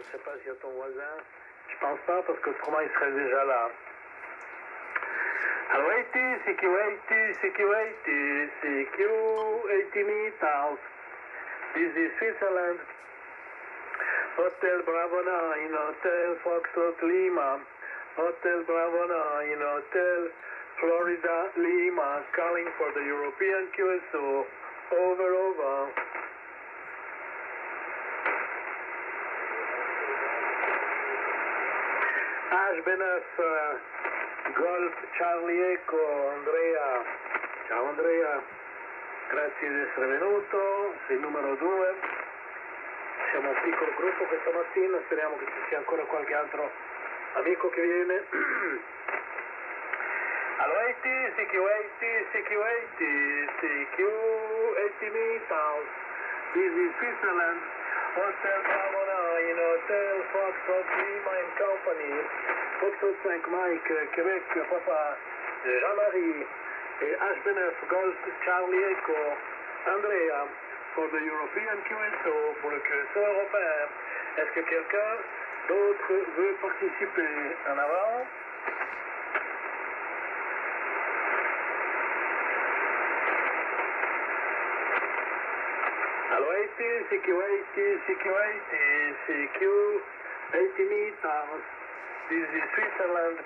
ne sais pas s'il y a ton voisin. Je pense pas parce que autrement il serait déjà là. Hello 80, CQ 80, CQ 80, CQ 80 meters. This is Switzerland. Hotel Bravo 9, Hotel Foxtrot Lima. Hotel Bravo 9, Hotel Florida Lima. Calling for the European QSO. Over, over. HB9 Golf Charlie Echo Andrea. Ciao Andrea, grazie di essere venuto, sei il numero 2. Siamo un piccolo gruppo questa mattina, speriamo che ci sia ancora qualche altro amico che viene. Allora 80, CQ80, CQ80, CQ80 meters. This is Switzerland. Hotel Bravo 9, Hotel Foxtrot Lima and Company. Foxtrot 5 Mike, Québec, Papa, Jean-Marie et HB9 Golf Charlie Echo, Andrea, for the European QSO, pour le QSO européen. Est-ce que quelqu'un d'autre veut participer? En avant? Hello 80, CQ80, CQ80, CQ80 meters. This is Switzerland.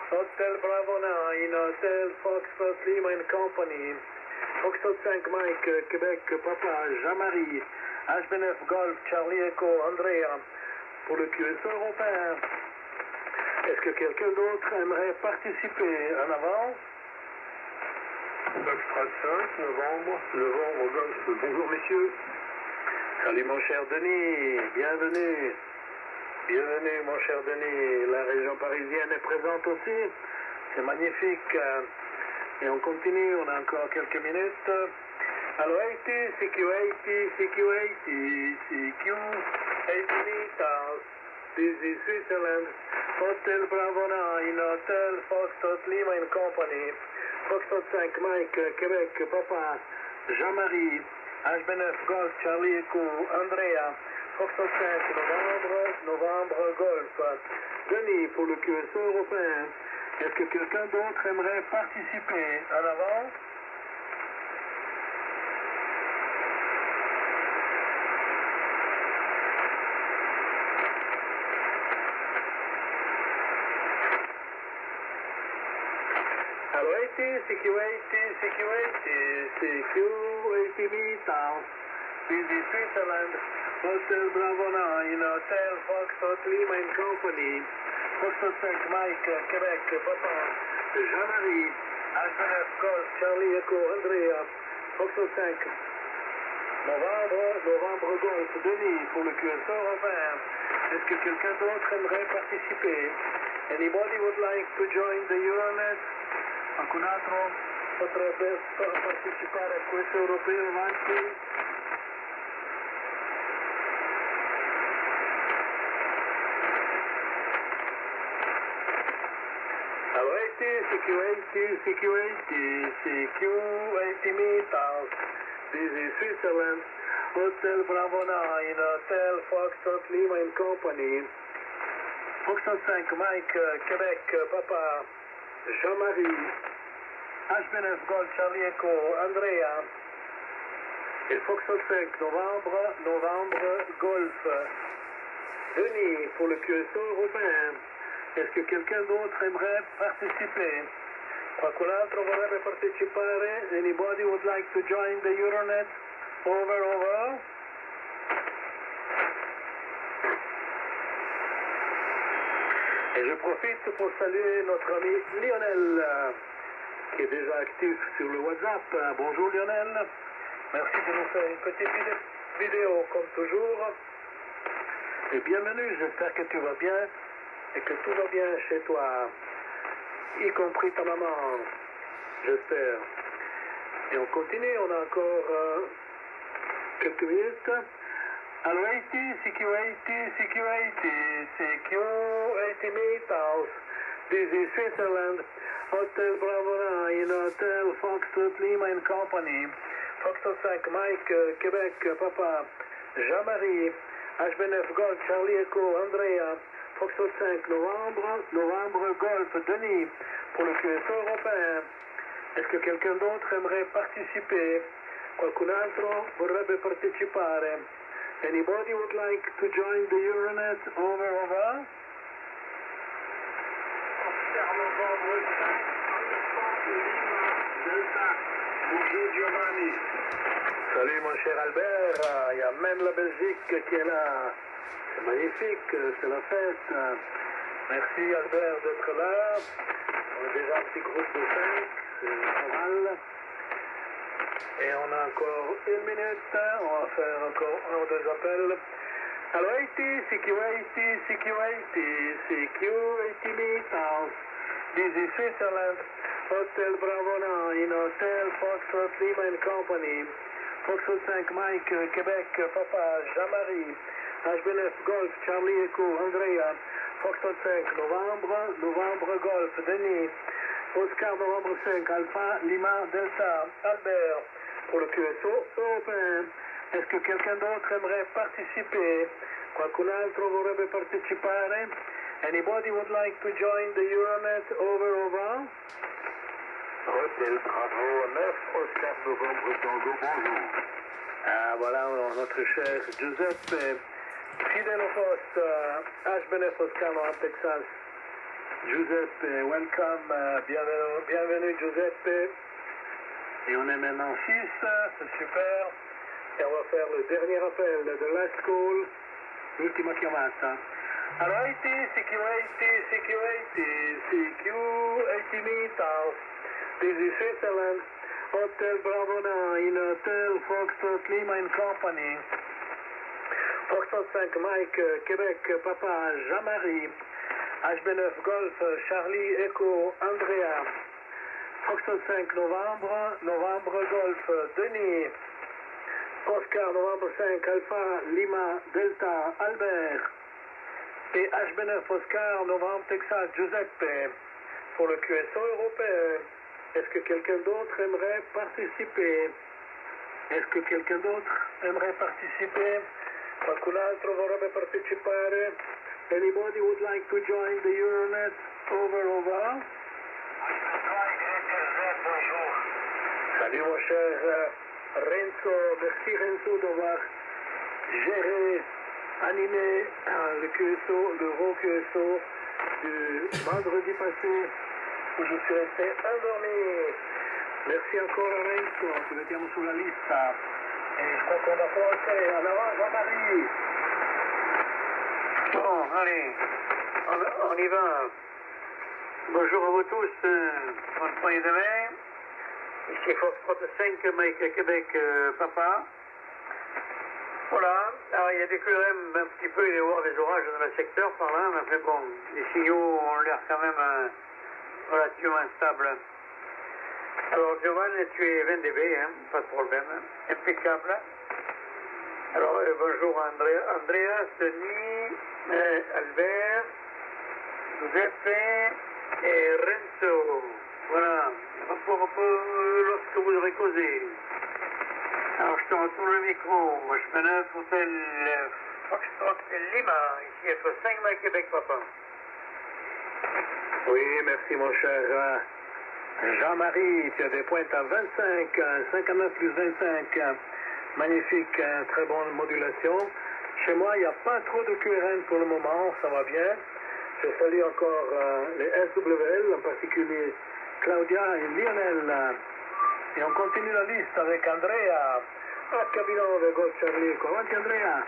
Hotel Bravo 9, Hotel Foxtrot Lima and Company. Foxtrot 5 Mike, Québec, Papa, Jean-Marie. HB9 Golf, Charlie Echo, Andrea. Pour le QSO européen. Est-ce que quelqu'un d'autre aimerait participer? En avant? Foxtrot 5, novembre, Golf. Bonjour messieurs. Salut mon cher Denis, bienvenue. Bienvenue mon cher Denis, la région parisienne est présente aussi, c'est magnifique. Et on continue, on a encore quelques minutes. Alors 80, CQ80, CQ80, CQ80 meters. This is Switzerland. Hotel Bravo 9, Hotel Foxtrot Lima and Company. Foxtrot 5 Mike, Québec, Papa, Jean-Marie. HB9 Golf, Charlie Echo, Andrea, Foxtrot 5, novembre, Golf. Denis pour le QSO européen. Est-ce que quelqu'un d'autre aimerait participer? En avant? Alors 80, CQ80, CQ80, CQ80 meters. This is Switzerland. Hotel Bravo 9, Hotel Foxtrot Lima and Company. Foxtrot 5 Mike, Québec, Papa, Jean-Marie. HB9 Golf, Charlie Echo, Andrea. Foxtrot 5. Novembre Golf. Denis pour le QSO européen. Est-ce que quelqu'un d'autre aimerait participer? Anybody would like to join the Euronet? Qualcun altro potrebbe partecipare a questo europeo avanti? Allora 80, CQ80, CQ80, CQ80 meters. This is Switzerland. Hotel Bravo 9, Hotel Foxtrot Lima and Company. Foxtrot 5 Mike, Québec, Papa, Jean-Marie. HB9 Golf, Charlie Echo, Andrea. Et Foxtrot 5 novembre, Golf. Denis pour le QSO européen. Est-ce que quelqu'un d'autre aimerait participer? Qualcun altro vorrebbe partecipare? Anybody would like to join the Euronet? Over. Et je profite pour saluer notre ami Lionel, qui est déjà actif sur le WhatsApp. Bonjour Lionel. Merci de nous faire une petite vidéo comme toujours. Et bienvenue, j'espère que tu vas bien et que tout va bien chez toi, y compris ta maman, j'espère. Et on continue, on a encore quelques minutes. Alors 80, CQ80, CQ80 meters. This is Switzerland. Hotel Bravo 9, Hotel Foxtrot Lima and Company. Foxtrot 5 Mike, Québec, Papa, Jean-Marie. HB9 Golf, Charlie Echo, Andrea, Foxtrot 5, Novembre Golf, Denis, pour le QSO européen. Est-ce que quelqu'un d'autre aimerait participer? Qualcun altro vorrebbe partecipare? Anybody would like to join the Euronet over? Bonjour Giovanni. Salut mon cher Albert, il y a même la Belgique qui est là. C'est magnifique, c'est la fête. Merci Albert d'être là. On est déjà un petit groupe de 5, c'est pas mal. Et on a encore 1 minute, on va faire encore 1 ou 2 appels. Allo 80, CQ80 meters. This is Switzerland, Hotel Bravo 9, Hotel Foxtrot Lima and Company. Foxtrot 5 Mike, Québec, Papa, Jean-Marie, HB9 Golf, Charlie Echo, Andrea, Foxtrot 5, Novembre Golf, Denis, Oscar Novembre 5, Alpha, Lima, Delta, Albert, pour le QSO européen. Est-ce que quelqu'un d'autre aimerait participer? Qualcun altro vorrebbe partecipare? Anybody would like to join the Euronet over? Hotel Bravo 9, Oscar Novembre Tango, bonjour. Ah, voilà notre cher Giuseppe, fidèle au poste, HB9 Oscar Noir, Texas. Giuseppe, welcome, bienvenue Giuseppe. Et on est maintenant 6, c'est super. Et on va faire le dernier appel de Last Call, l'ultima chiamata. Allora, CQ80 meters. This is Switzerland, Hotel Bravo 9, Hotel Foxtrot Lima and Company. Foxtrot 5 Mike, Québec, Papa, Jean-Marie. HB9 Golf, Charlie Echo, Andrea. Foxtrot 5 Novembre Golf, Denis. Oscar Novembre 5 Alpha Lima Delta Albert. Et HB9 Oscar Novembre Texas Giuseppe. Pour le QSO européen. Est-ce que quelqu'un d'autre aimerait participer? Qualcun altro vorrebbe partecipare? Anybody would like to join the Euronet over? Salut mon cher Renzo, merci Renzo d'avoir géré, animé le QSO, l'Euro QSO du vendredi passé où je suis resté endormi. Merci encore a Renzo, ci mettiamo sulla lista. Et je crois qu'on va commencer. En avant Jean-Marie. Bon, allez, on y va. Bonjour à vous tous, bonne soirée demain. Ici Foxtrot 5, Mike, Québec, Papa. Voilà, alors il y a des QRM un petit peu, il y a des orages dans le secteur par là, mais après bon, les signaux ont l'air quand même relativement stables. Alors Giovanni, tu es 20 dB, hein, pas de problème, impeccable. Alors bonjour Andreas, Denis, Albert, Giuseppe et Renzo. Voilà, rapport un peu lorsque vous aurez causé. Alors je te retourne le micro, HB9 Hôtel Foxtrot Lima, ici F5 Mike Québec Papa. Oui, merci mon cher Jean-Marie, tu as des pointes à 25, 59 plus 25, magnifique, très bonne modulation. Chez moi, il n'y a pas trop de QRN pour le moment, ça va bien. Je salue encore les SWL, en particulier Claudia et Lionel. Et on continue la liste avec Andrea. H9 Golf Charlie, avanti Andrea.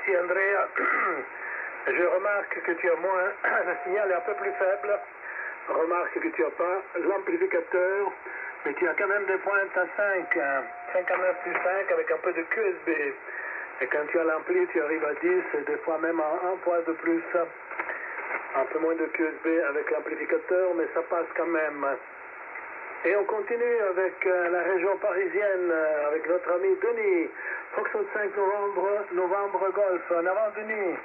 merci Andrea. Je remarque que tu as moins, le signal est un peu plus faible. Remarque que tu n'as pas l'amplificateur, mais tu as quand même des pointes à 5, 59 plus 5 avec un peu de QSB. Et quand tu as l'ampli, tu arrives à 10 et des fois même à un point de plus. Un peu moins de QSB avec l'amplificateur, mais ça passe quand même. Et on continue avec la région parisienne, avec notre ami Denis. Foxtrot 5 novembre Golf. En avant, Denis.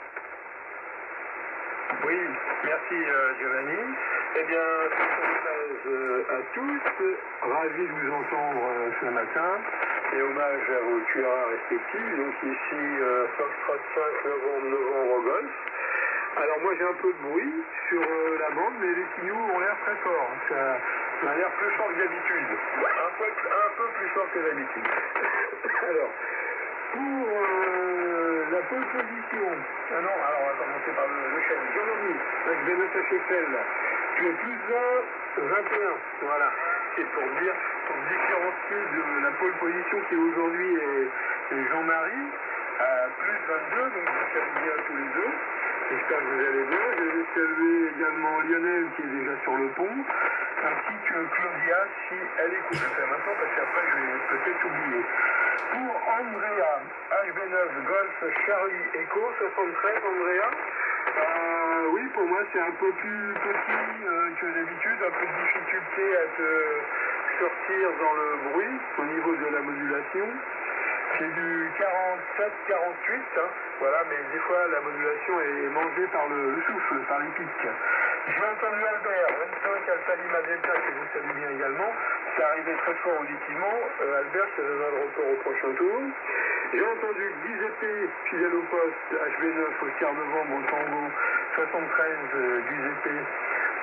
Oui, merci Giovanni. Eh bien, à tous, ravi de vous entendre ce matin et hommage à vos tueurs respectifs. Donc ici, Foxtrot 5 novembre Golf. Alors moi j'ai un peu de bruit sur la bande, mais les signaux ont l'air très forts. Ça a l'air plus fort que d'habitude. Un peu plus fort que d'habitude. Alors, pour la pole position, on va commencer par le chef. Giovanni, avec Benoît Hachefeld, tu es plus 21. Voilà. C'est pour différencier de la pole position qui aujourd'hui est Jean-Marie, à plus 22, donc je salue bien tous les deux. J'espère que vous allez bien. Je vais saluer également Lionel qui est déjà sur le pont, ainsi que Claudia si elle écoute. Je fais maintenant parce qu'après je vais peut-être oublier. Pour Andrea, HB9 Golf Charlie Echo 73, Andrea. Oui, pour moi c'est un peu plus petit que d'habitude, un peu de difficulté à te sortir dans le bruit au niveau de la modulation. C'est du 47-48, voilà, mais des fois la modulation est mangée par le souffle, par les pics. J'ai entendu Albert, 25 Alpha Lima Delta, que vous saluez bien également, c'est arrivé très fort auditivement. Albert, ça donnera le report au prochain tour. J'ai entendu 10 épées fidèle au poste, HB9 Oscar Novembre Tango, 73 10 épées,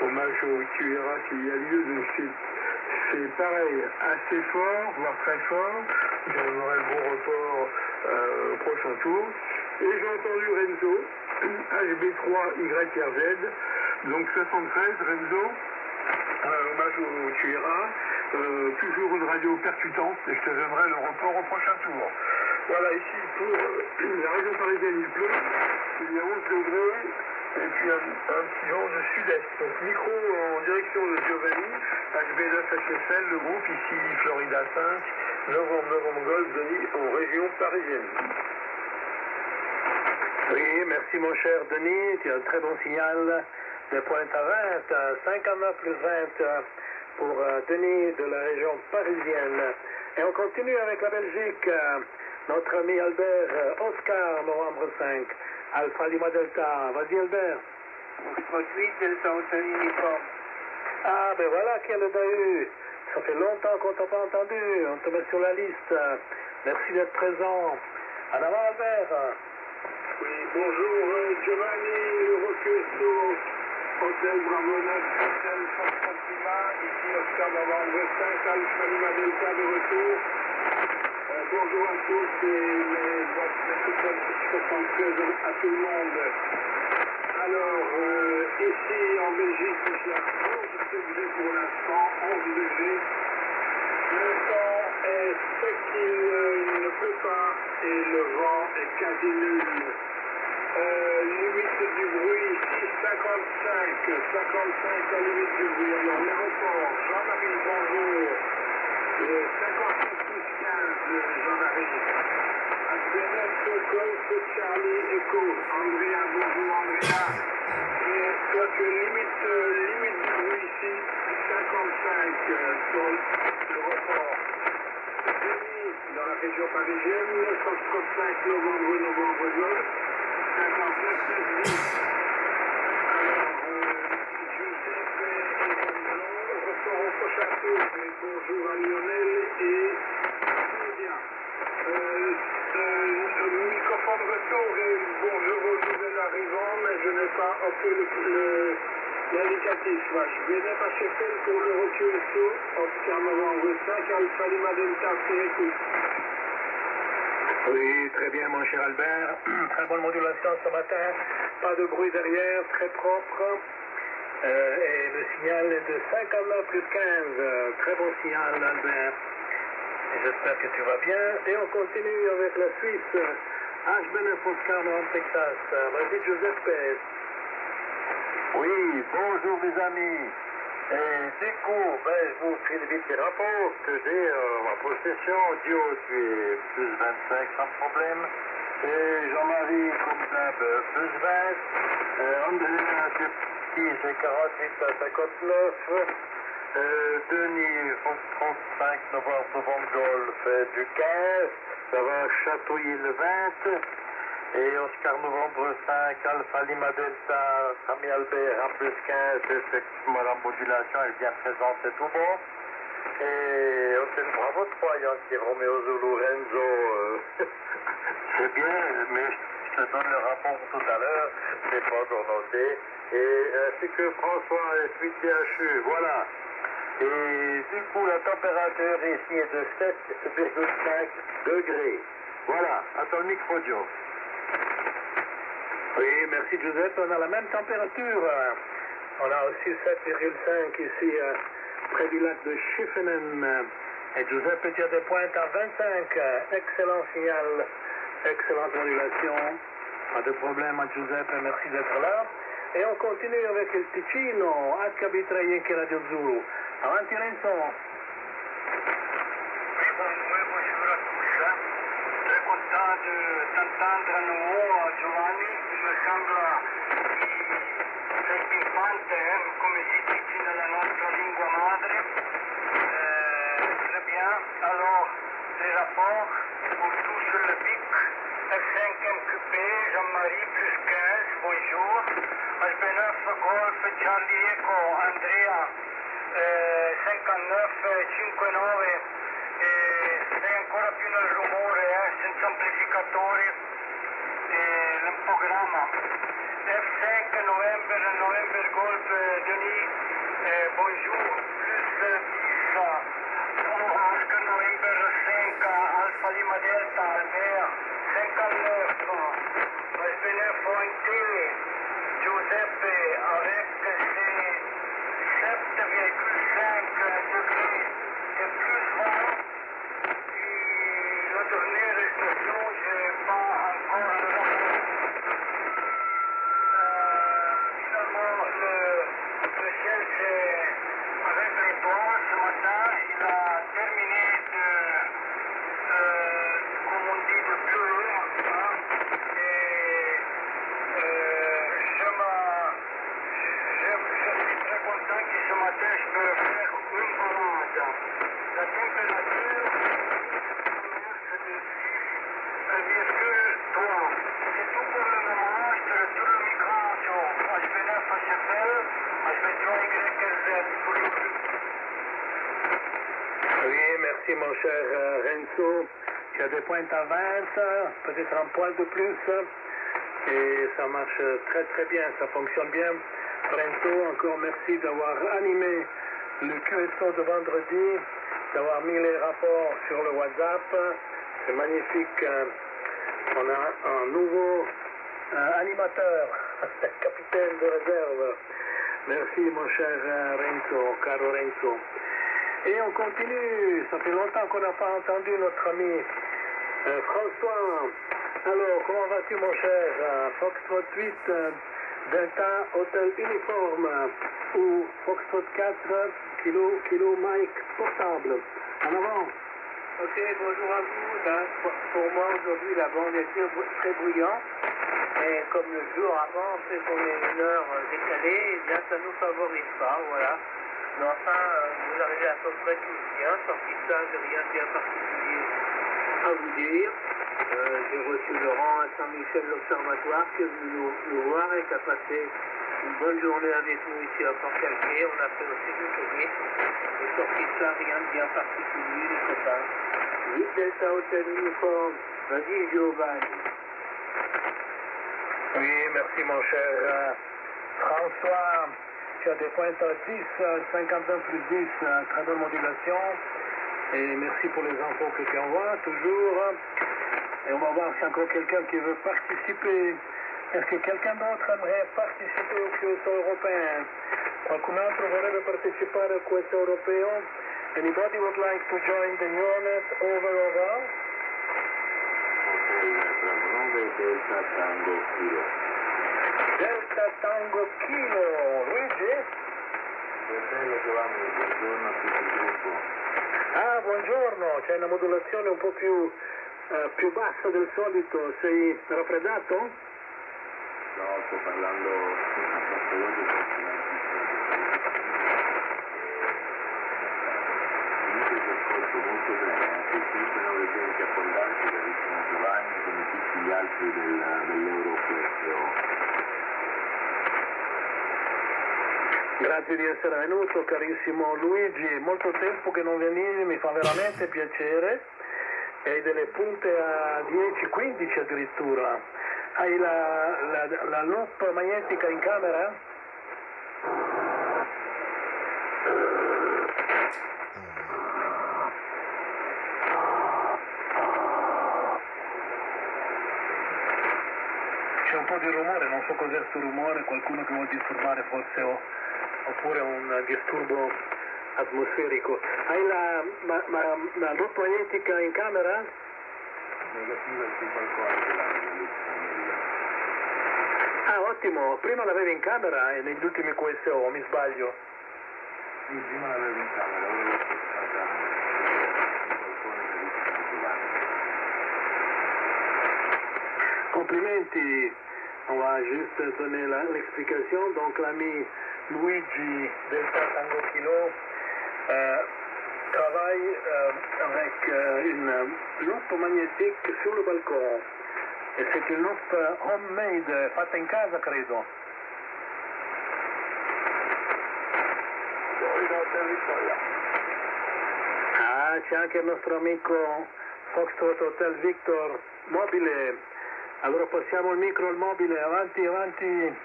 hommage au QRA qui y a lieu, donc c'est pareil, assez fort, voire très fort. J'aurai le bon report au prochain tour. Et j'ai entendu Renzo, HB3YRZ, donc 73, Renzo, hommage au QRA, toujours une radio percutante, et je te donnerai le report au prochain tour. Voilà, ici pour la région parisienne, il pleut, il y a 11 degrés, et puis un petit vent de sud-est. Donc micro en direction de Giovanni, HB9 HFL, le groupe ici Florida 5, novembre Golf, Denis, en région parisienne. Oui, merci mon cher Denis, tu as un très bon signal de pointe à 20, 59 plus 20 pour Denis de la région parisienne. Et on continue avec la Belgique, notre ami Albert, Oscar, novembre 5, Alpha Lima Delta. Vas-y Albert. Foxtrot 8 Delta Hotel Uniforme. Ah ben voilà qui a le DAU. Ça fait longtemps qu'on t'a pas entendu, on te met sur la liste. Merci d'être présent. En avant Albert. Oui, bonjour Giovanni, Eurocuesto, Hôtel Bravo 9, Hôtel Foxtrot Lima, ici Oscar novembre 5, Alpha Lima Delta de retour. Bonjour à tous et mes bonnes 73 à tout le monde. Alors, ici en Belgique, il y a 11 degrés pour l'instant, 11 degrés. Le temps est sec, il ne pleut pas et le vent est quasi nul. Limite du bruit ici, 55 la limite du bruit. Alors l'aéroport, Jean-Marie, bonjour. 55 plus 15, Jean-Marie. HB9 Golf Charlie Echo. Andrea, bonjour Andrea. Et toi tu es limite du bruit ici, 55 sur le report. Denis, dans la région parisienne, Foxtrot 5 novembre Golf, 59 plus 10. Alors, Giuseppe et Renzo, report au prochain tour. Et bonjour à Lionel et Claudia. Microphone retour et bonjour aux nouvelles arrivants, mais je n'ai pas l'indicatif. Je vais pas chercher pour l'Eurocuesto, Oscar novembre 5, Alpha Lima Delta, c'est écoute. Oui, très bien mon cher Albert. Très bonne modulation ce matin. Pas de bruit derrière, très propre. Et le signal est de 59 plus 15. Très bon signal Albert. J'espère que tu vas bien. Et on continue avec la Suisse. HB9 Oscar Nord Texas. Vas-y Giuseppe. Oui, bonjour les amis. Et du coup, je vous fais vite les rapports que j'ai en ma possession. Dio, tu es plus 25 sans problème. Et Jean-Marie, comme d'hab, plus 20. Andrea, c'est 48 à 59. Denis, 35 novembre golf du 15. Ça va chatouiller le 20. Et Oscar Novembre 5, Alpha Lima Delta, Samy Albert, A plus 15, effectivement la modulation est bien présente, c'est tout bon. Et Hôtel Bravo 3, Yankee Romeo Zulu Renzo, c'est bien, mais je te donne le rapport tout à l'heure, c'est pas encore noté. Et ainsi que François et 8 DHU, voilà. Et du coup, la température ici est de 7,5 degrés. Voilà, attends le micro, Joe. Oui, merci Giuseppe. On a la même température. On a aussi 7,5 ici près du lac de Schiffenen. Et Giuseppe tire des pointes à 25. Excellent signal, excellente modulation. Pas de problème à Giuseppe, merci d'être là. Et on continue avec il Ticino, HB3 Yankee Radio Zulu. Avanti Renzo. Bonjour à tous. Très content de t'entendre à nouveau, Giovanni. Il me semble che sei pimpante, come si dice nella nostra lingua madre. Très bien. Alors, les rapports pour tous sur le pic. F5MQP, Jean-Marie, plus 15, bonjour. HB9 Golf, Charlie Eco, Andrea, 59, 59. Sei ancora più nel rumore, senza amplificatori, nel programma. F5 November Golf Denis, bonjour, plus 10, Oscar November 5, Alpha Lima Delta, Albert, 59, HB9 pointé, Giuseppe, avec ses 7,5 degrés et plus 20. La dernière station, je n'ai pas encore le rapport. Finalement, le ciel s'est avec l'étoile ce matin. Il a terminé de, comme on dit, de pleurer. Et je suis très content que ce matin, je peux faire une balade. La température, bien sûr, toi, c'est tout pour le moment. Je te retourne le micro sur HB9 HFL, HB3 YZ pour aujourd'hui. Oui, merci mon cher Renzo. Tu as des pointes à 20, peut-être un poil de plus. Et ça marche très très bien, ça fonctionne bien. Renzo, encore merci d'avoir animé le QSO de vendredi, d'avoir mis les rapports sur le WhatsApp. C'est magnifique. On a un nouveau animateur, capitaine de réserve. Merci mon cher Renzo, caro Renzo. Et on continue. Ça fait longtemps qu'on n'a pas entendu notre ami François. Alors, comment vas-tu mon cher? Foxtrot 8, Delta, Hôtel Uniforme ou Foxtrot 4, Kilo Mike portable. En avant. Ok, bonjour à vous. Pour moi, aujourd'hui, la bande est très bruyante. Et comme le jour avant, fait qu'on est une heure décalée, eh bien, ça ne nous favorise pas, voilà. Mais enfin, vous arrivez à peu près tous bien, sans fixage de rien de bien particulier à vous dire. J'ai reçu Laurent à Saint-Michel l'Observatoire qui est venu nous voir et qui a passé une bonne journée avec nous ici à Port-Calquier. On a fait aussi du tourisme. Et sorti de ça, rien de bien particulier, les copains. 8 Delta Hôtel Uniforme. Vas-y, Giovanni. Oui, merci mon cher François. Tu as des pointes à 10, 59 plus 10, très bonne modulation. Et merci pour les infos que tu envoies, toujours. Et on va voir si encore quelqu'un qui veut participer. Est-ce que quelqu'un d'autre aimerait participer au QSO européen? Qualcun altro vorrebbe partecipare al QSO europeo? Anybody would like to join the Euronet over? Ok, bravo 9 Delta Tango Kilo. Delta Tango Kilo, Luigi? Fratello Giovanni, buongiorno a tutto il gruppo. Ah, buongiorno, c'è una modulazione un po' più bassa del solito, sei raffreddato? No, sto parlando a sottovoce comunque ti ascolto molto bene, anche il 590 abbondanti, carissimo Giovanni, come tutti gli altri dell'Euroquestro. Grazie di essere venuto, carissimo Luigi, molto tempo che non venivi, mi fa veramente piacere. Hai delle punte a 10-15 addirittura. Hai la loop magnetica in camera? C'è un po' di rumore, non so cos'è questo rumore, qualcuno che vuole disturbare forse oppure un disturbo atmosferico. Hai la loop magnetica in camera? Negativa sul balcone della luce. Ah, ottimo, prima l'avevi in camera e negli ultimi QSO, mi sbaglio? Sì, prima l'avevo in camera, ora l'ho spostata sul balcone carissimo Giovanni. Complimenti, on va juste donner l'explication. Donc l'ami Luigi Delta Tango Kilo travaille avec une loupe magnétique sur le balcon. E c'est une loupe homemade, fatta in casa credo. Ah, c'è anche il nostro amico Foxtrot Hotel Victor mobile. Allora passiamo il micro al mobile, avanti, avanti,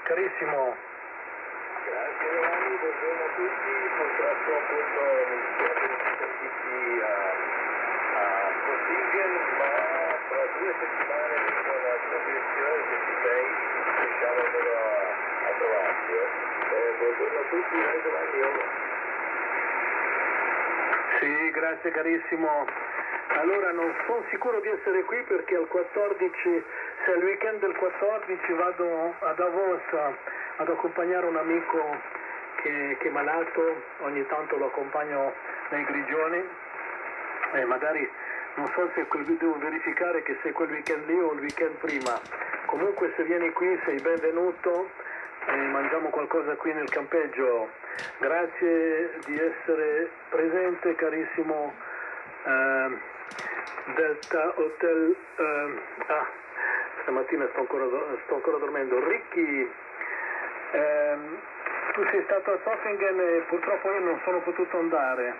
carissimo. Grazie Giovanni, buongiorno a tutti, purtroppo appunto mi spiace di sentiti a Cottingen, ma tra 2 settimane vengo nella sua direzione se ci sei, riusciamo almeno a trovarci. Buongiorno a tutti, Giovanni. Sì, grazie carissimo. Allora non sono sicuro di essere qui perché al 14, se è il weekend del 14 vado a Davos ad accompagnare un amico che è malato, ogni tanto lo accompagno nei grigioni e magari non so se devo verificare che se quel weekend lì o il weekend prima. Comunque se vieni qui sei benvenuto e mangiamo qualcosa qui nel campeggio. Grazie di essere presente carissimo Delta Hotel. Stamattina sto ancora dormendo. Ricky, tu sei stato a Zoffingen e purtroppo io non sono potuto andare.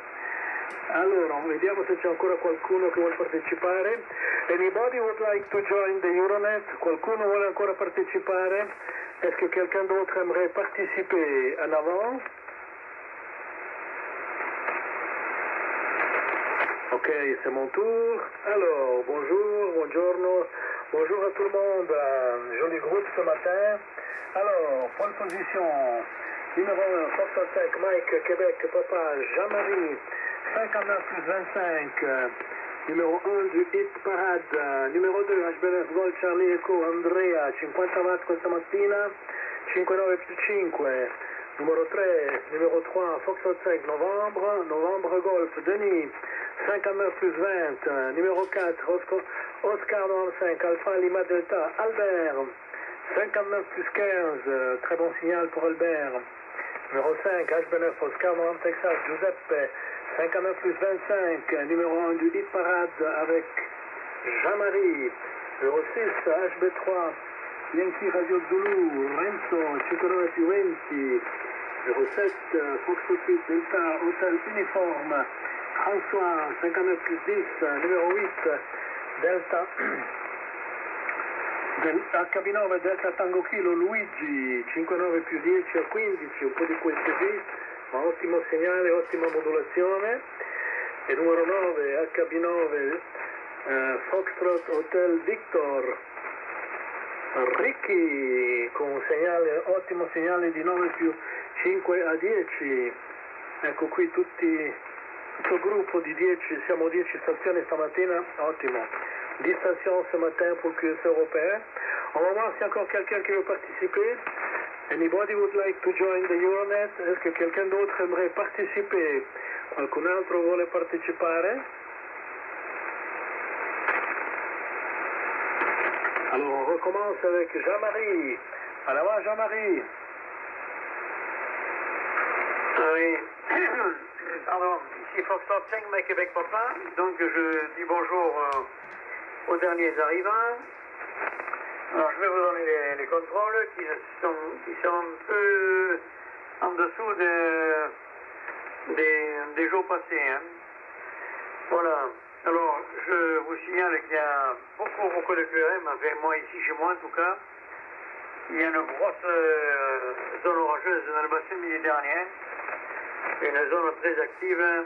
Allora, vediamo se c'è ancora qualcuno che vuole partecipare. Anybody would like to join the Euronet? Qualcuno vuole ancora partecipare? Est-ce que quelqu'un d'autre aimerait participer en avant? Ok, c'est mon tour. Alors, bonjour, buongiorno, bonjour à tout le monde. Joli groupe ce matin. Alors, pole position, numéro 1, Fox 5, Mike, Québec, Papa, Jean-Marie, 59 plus 25, numéro 1 du Hit Parade, numéro 2, HBF Gold, Charlie Echo, Andrea, 50 watt questa mattina, 59 più 5, numéro 3, numéro 3, Fox 5, Novembre Golf, Denis, 59 plus 20, numéro 4, Oscar 95, Alpha Lima Delta, Albert, 59 plus 15, très bon signal pour Albert. Numéro 5, HB9, Oscar 90 Texas, Giuseppe, 59 plus 25, numéro 1 du Hit Parade avec Jean-Marie. Numéro 6, HB3, Yankee Radio Zulu, Renzo, 59 più 20. Numéro 7, Foxtrot Delta Hotel Uniforme, François, 59 plus 10, numéro 8, Delta HB9 Delta Tango Kilo, Luigi, 59 più 10 a 15, un po' di questi qui, ma ottimo segnale, ottima modulazione. E numero 9, HB9 Foxtrot Hotel Victor, Ricky, con un segnale, ottimo segnale di 9 più 5 a 10. Ecco qui tutto il gruppo di 10, siamo 10 stazioni stamattina, ottimo. 10 stations ce matin pour le QS européen. On va voir s'il y a encore quelqu'un qui veut participer. Anybody would like to join the Euronet? Est-ce que quelqu'un d'autre aimerait participer? Qualcun altro vuole partecipare? Alors on recommence avec Jean-Marie. En avant Jean-Marie. Oui. Pardon, ici Foxtrot 5, mais Québec Papa. Donc je dis bonjour aux derniers arrivants. Alors je vais vous donner les contrôles qui sont un peu en dessous des jours passés. Hein. Voilà. Alors je vous signale qu'il y a beaucoup de QRM, enfin moi ici chez moi en tout cas. Il y a une grosse zone orageuse dans le bassin méditerranéen. Une zone très active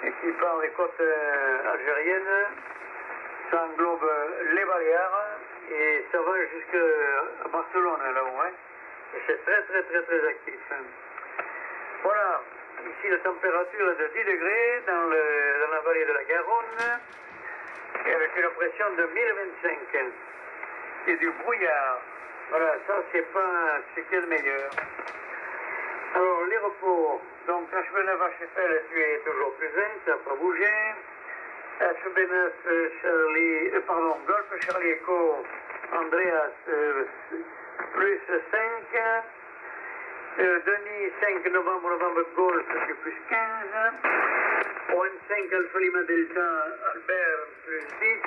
et qui part des côtes algériennes. Ça englobe les Baléares et ça va jusqu'à Barcelone là-haut. Hein. Et c'est très actif. Voilà, ici la température est de 10 degrés dans la vallée de la Garonne et avec une pression de 1025 et du brouillard. Voilà, ça c'est qu'il y a de meilleur. Alors les repos, donc HB9 HFL tu es toujours plus 20, ça n'a pas bougé. HB9 Golf Charlie Echo Andreas plus 5. Denis 5 novembre Golf c'est plus 15. OM5 Alpha Lima Delta Albert plus 10.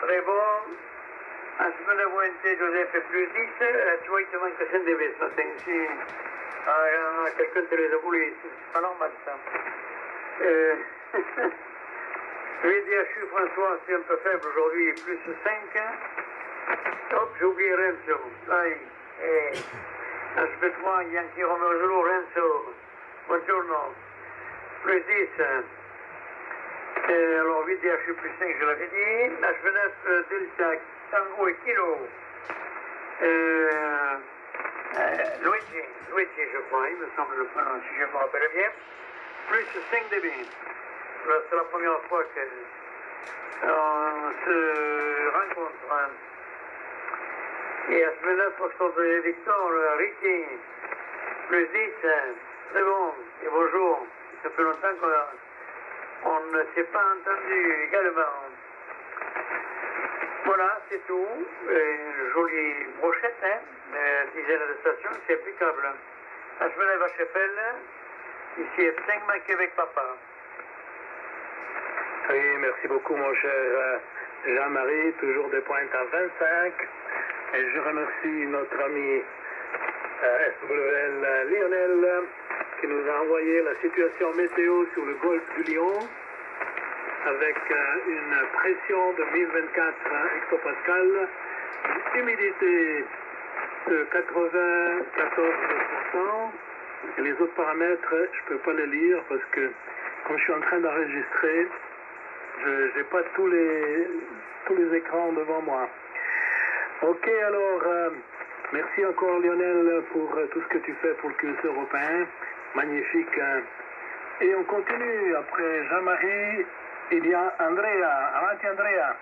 Très bon. HB9 ONT Joseph plus 10. Tu vois il te manque 5 dB ce matin ici. Quelqu'un te les a voulu, c'est pas normal ça. VDHU François, c'est un peu faible aujourd'hui, plus 5. Hop, j'ai oublié Renzo. Aïe. HB3, Yankee Romeo Zulu, Renzo. Buongiorno. Plus 10. Alors VDHU plus 5, je l'avais dit. HB9 Delta, Tango et Kilo. Luigi, je crois, il me semble, si je me rappelle bien, plus 5 dB. C'est la première fois qu'on se rencontre. Et à ce moment-là, Foxtrot de Victor, Ricky, plus 10, très bon, et bonjour. Ça fait longtemps qu'on ne s'est pas entendu également. Voilà, c'est tout. Une jolie brochette, hein. Dizaine de stations, c'est impeccable. HB9 HFL, ici F5 Québec Papa. Oui, merci beaucoup mon cher Jean-Marie, toujours des pointes à 25. Et je remercie notre ami SWL Lionel qui nous a envoyé la situation météo sur le golfe du Lion avec une pression de 1024 hectopascales, une humidité de 94%. Et les autres paramètres, je ne peux pas les lire parce que quand je suis en train d'enregistrer, je n'ai pas tous les écrans devant moi. Ok, alors, merci encore Lionel pour tout ce que tu fais pour le QS européen. Magnifique. Et on continue. Après Jean-Marie, il y a Andrea. Avanti Andrea.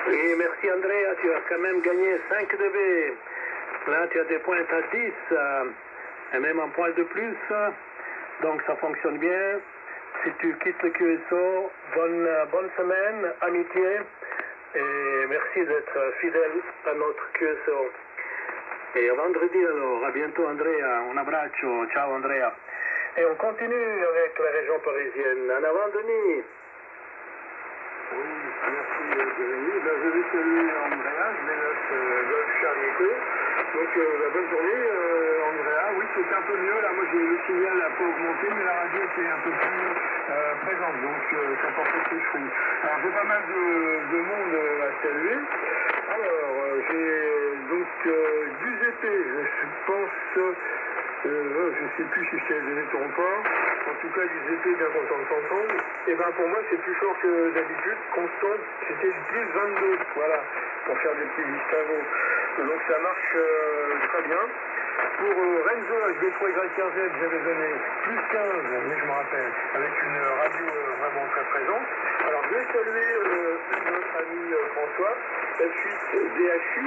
Oui, merci Andrea, tu as quand même gagné 5 dB. Là, tu as des pointes à 10 et même un point de plus. Donc, ça fonctionne bien. Si tu quittes le QSO, bonne semaine, amitié. Et merci d'être fidèle à notre QSO. Et à vendredi alors. À bientôt Andrea. Un abbraccio. Ciao Andrea. Et on continue avec la région parisienne. En avant Denis. Oui. Merci Giovanni. Ben, je vais saluer Andrea, Golf Charlie Echo. Donc bonne journée Andrea. Oui, c'est un peu mieux. Là, moi le signal n'a pas augmenté, mais la radio était un peu plus présente. Donc ça portait ses fruits. Alors j'ai pas mal de monde à saluer. Alors j'ai donc du ZP, je pense. Je ne sais plus si c'est des trompeurs, en tout cas ils étaient bien contents de s'entendre. Et ben pour moi c'est plus fort que d'habitude, constant, c'était du plus 22, voilà, pour faire des petits distinguos. Donc ça marche très bien. Pour Renzo HB3Y15Z, j'avais donné plus 15, mais je me rappelle, avec une radio vraiment très présente. Alors je vais saluer notre ami François, F8 DHU,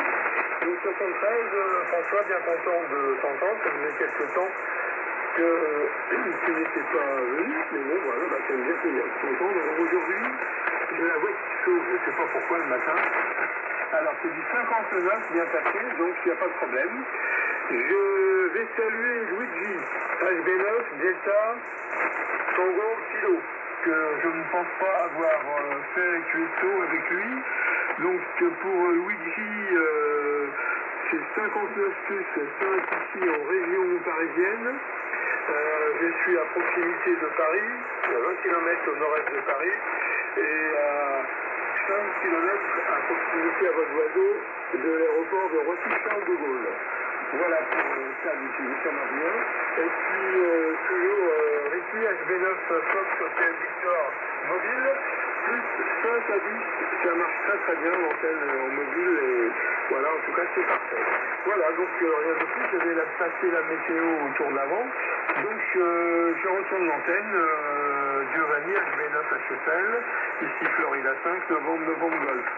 donc 73, François, bien content de t'entendre, ça faisait quelques temps que tu n'étais pas venu, mais bon voilà, bah, ça veut dire qu'il y a longtemps. Alors aujourd'hui, j'ai la voix qui chauffe, je ne sais pas pourquoi le matin. Alors c'est du 59 bien passé, donc il n'y a pas de problème. Je vais saluer Luigi, HB9, Delta, Tango, Kilo, que je ne pense pas avoir fait QSO avec lui. Donc pour Luigi, c'est 59 plus 5 ici en région parisienne. Je suis à proximité de Paris, à 20 km au nord-est de Paris, et à 5 km à proximité à votre oiseau de l'aéroport de Roissy-Charles de Gaulle. Voilà pour ça, ça marche bien. Et puis toujours Ricky HB9 Fox Hotel Victor mobile, plus 5 à 10, ça marche très bien l'antenne en mobile, et voilà, en tout cas c'est parfait. Voilà, donc rien de plus, je vais passer la météo autour de l'avant. Donc je retourne l'antenne, Giovanni HB9 HFL, ici Florida 5, novembre Golf.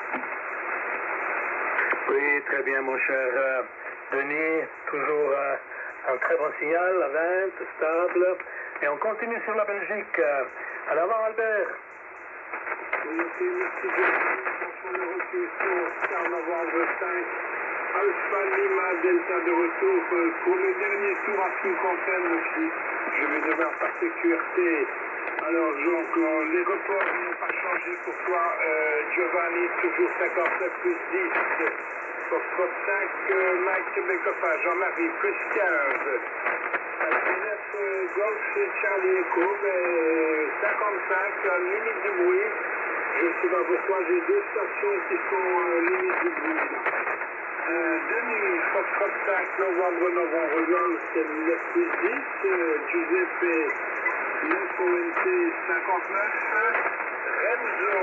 Oui, très bien mon cher Denis, toujours un très bon signal, à 20, stable, et on continue sur la Belgique. À l'avant Albert. Merci François le retour, Oscar novembre 5, Alpha Lima Delta de retour pour le dernier tour à ce qui me concerne aussi. Je vais devoir passer QRT. Alors donc les reports n'ont pas changé pour toi, Giovanni, toujours 59 plus 10. Foxtrot 5, Mike Québécois, Jean-Marie, plus 15. HB9 Golf Charlie Echo, 55, limite du bruit. Je ne sais pas pourquoi, j'ai deux stations qui sont limite du bruit. Denis, Foxtrot 5, novembre Golf, c'est 9 plus 10. Giuseppe, 9 ONT 59. Renzo,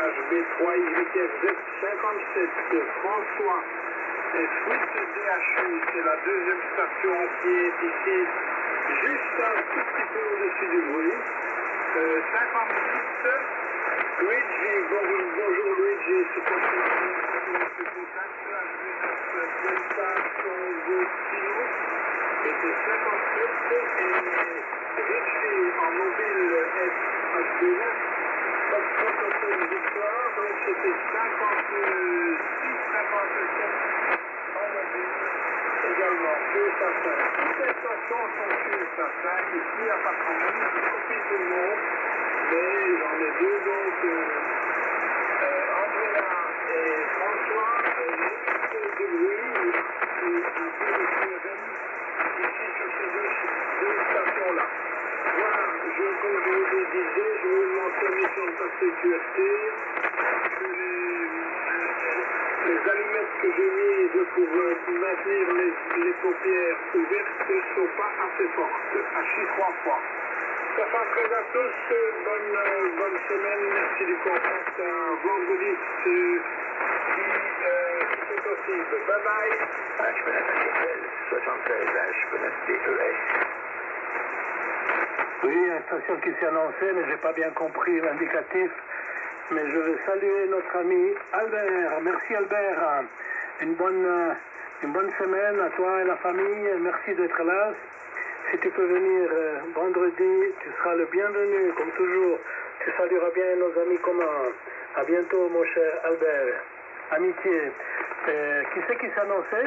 HB3 YFZ 57, François, F8 DHU, c'est la deuxième station qui est ici, juste un tout petit peu au-dessus du bruit. 58, Luigi, bonjour Luigi, c'est pour ce contact, HB9 Delta, Tango Kilo, était 57, et Richie en mobile HB9, Foxtrot Victoire, donc c'était 56, 57 en mobile également, QSA 5. Toutes les stations sont QSA 5, ici il n'y a pas de problème, je copie tout le monde, mais j'en ai deux, donc Andrea et François, limite de bruit, et un peu de QRM ici sur ces deux stations-là. Voilà, comme je vous le disais, je vous mentionner sur le papier QRT que les allumettes que j'ai mises pour maintenir les paupières ouvertes ne sont pas assez fortes, à chiffre 3 fois. Ça fait très à tous, bonne semaine, merci du contact, un vendredi si c'est possible. Bye bye. HB9 76, HB9 DES. Oui, une station qui s'est annoncée, mais je n'ai pas bien compris l'indicatif. Mais je veux saluer notre ami Albert. Merci Albert. Une bonne semaine à toi et la famille. Merci d'être là. Si tu peux venir vendredi, tu seras le bienvenu, comme toujours. Tu salueras bien nos amis communs. À bientôt, mon cher Albert. Amitié. Qui c'est qui s'est annoncé?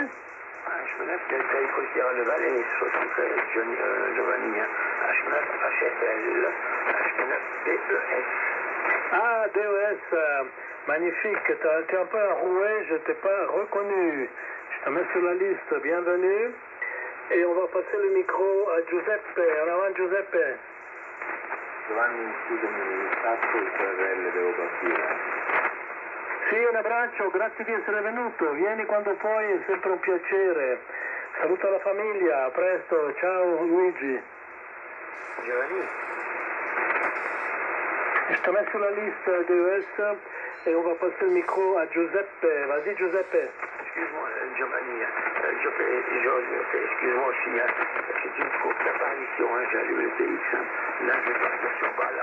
HB9 Delta Echo Sierra Leval et 73 Giovanni, H9 HFL, HB9 DES. Ah, DES, magnifique. Tu es un peu enroué, je ne t'ai pas reconnu. Je te mets sur la liste, bienvenue. Et on va passer le micro à Giuseppe. En avant, Giuseppe. Giovanni, scusami, Sasco il CRL devo partire. Sì, un abbraccio, grazie di essere venuto. Vieni quando puoi, è sempre un piacere. Saluto la famiglia, a presto. Ciao Luigi. Giovanni? Je te mets sur la liste DES et on va passer le micro à Giuseppe. Vas-y Giuseppe. Excuse-moi, Giovanni, excuse-moi aussi, c'est une courte apparition, j'ai allumé le TX. Là, je vais partir sur balle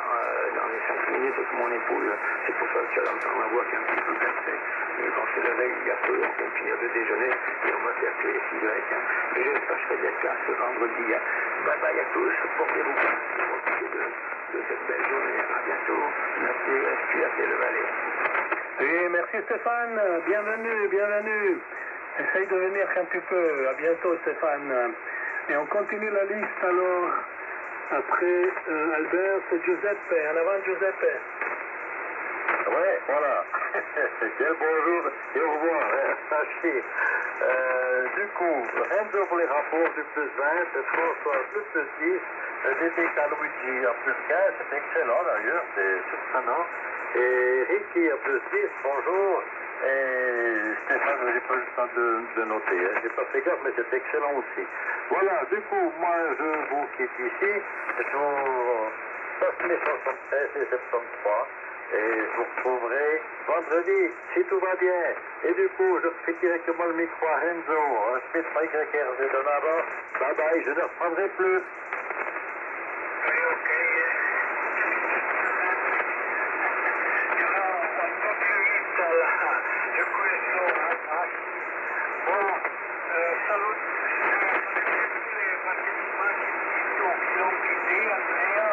dans les 5 minutes avec mon épouse. C'est pour ça que tu vas entendre ma voix qui est un petit peu cassée. Mais quand je te réveille, il y a peu, on vient de finir de déjeuner et on va faire que les cigarettes. Mais j'espère que je serai d'être là ce vendredi. Bye bye à tous, portez-vous bien. De cette belle journée. À bientôt. Merci, le Valais. Oui, merci Stéphane, bienvenue, bienvenue. Essaye de venir un petit peu. À bientôt Stéphane. Et on continue la liste alors. Après Albert, c'est Giuseppe. En avant Giuseppe. Ouais, voilà. Quel bonjour et au revoir. Sachez. Du coup, Renzo pour les rapports du plus 20, François plus 10, DTK Luigi à plus 15, c'est excellent d'ailleurs, c'est surprenant. Et Ricky à plus 10, bonjour. Et Stéphane, j'ai pas eu le temps de noter, hein. J'ai pas fait gaffe, mais c'est excellent aussi. Voilà, du coup, moi je vous quitte ici, je vous passe mes 73 et 73. Et je vous retrouverai vendredi, si tout va bien. Et du coup, je refais directement le micro à Renzo, un Smith YRZ de là-bas. Bye bye, je ne reprendrai plus. Oui, ok. Un peu plus vite, là. Du coup, ils sont bon, salut. Tous les participants qui l'ont quitté, Andrea,